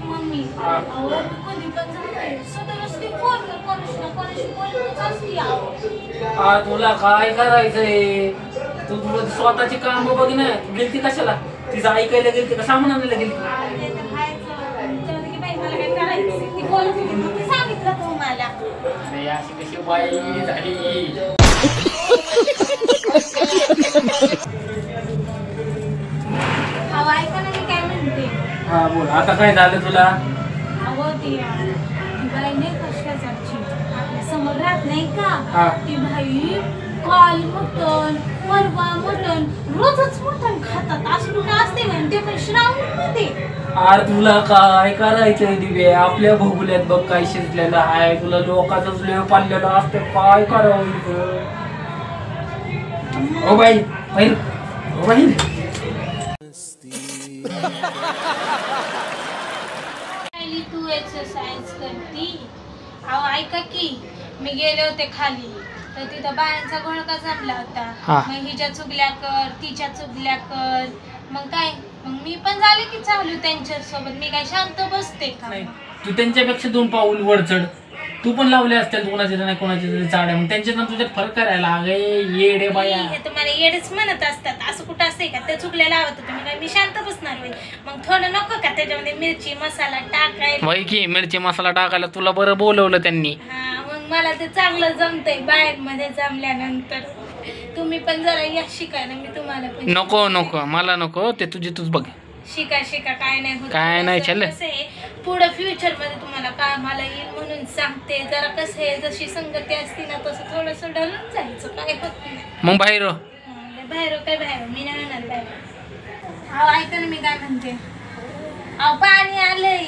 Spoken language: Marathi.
मम्मी अहो कधी पण जाते सतत ती फोन कोणाशी बोलतच असते अहो. तुला काय करायचंय तू तुला स्वतःची काम बघ ना. गेलती कशाला तिचं ऐकायला गेलती का सामान आणायला गेलती. ते तर खायचं की बाई मला काय करायचं ती बोलत होती तुम्ही सांगितलं तुम्हाला. अरे अशी कशी बाई झाली. अहो ऐका ना मी काय म्हणते. हा बोल आता काय झालं तुला. अहो ती बाई नाही का शेजारची आपल्या समोर राहत नाही का ती बाई काल मटण परवा मटण रोजच मटण खातात असं कुठं असते का ते पण श्रावणमध्ये. अरे तुला काय करायचंय दिवे आपल्या भोगल्यात बघ काय शिजलेलं आहे. तुला लोकांचाच लेव पाडलेला असतं काय करावं. ओ बाई बाई ओ बाई तू एक्सरसाइज करती. अहो ऐका की मी गेले होते खाली तर तिथं बायांचा घोळका जमला होता. मग हिच्या चुगल्या कर तिच्या चुगल्या कर मग काय मग मी पण झाले की चालू त्यांच्या सोबत. मी काय शांत बसते का. तू त्यांच्यापेक्षा 2 पाऊल वर चढ. तू पण लावले असतील कोणाच्या नाही कोणाच्या तरी चाड्या. मग त्यांच्यात तुझ्यात फरक करायला अगे येडे बाया. हे तुम्हाला येडेच म्हणत असतात असं कुठं असते का. त्या चुगल्या लावत तुम्ही काय मी शांत बसणार होईल. मग थोडं नको का त्याच्यामध्ये मिरची मसाला टाकायला. वय की मिरची मसाला टाकायला तुला बरं बोलवलं त्यांनी. हा मग मला ते चांगलं जमतंय बाहेरमध्ये जमल्यानंतर. तुम्ही पण जरा या शिकायला मी तुम्हाला पण. नको नको मला नको ते तुझी तूच बघ. शिका शिका काय नाही होत. काय नाही छल्ले. पुढे फ्युचर मध्ये तुम्हाला कामाला येईल म्हणून सांगते. जरा कसं आहे जशी संगती असते ना तसं थोडस ढलून जायचं काय होत नाही. मग बाहेर बाहेर काय बाहेर मी नाही म्हणणार बाहेर. अहो ऐका ना मी काय म्हणते. अहो पाणी आलंय.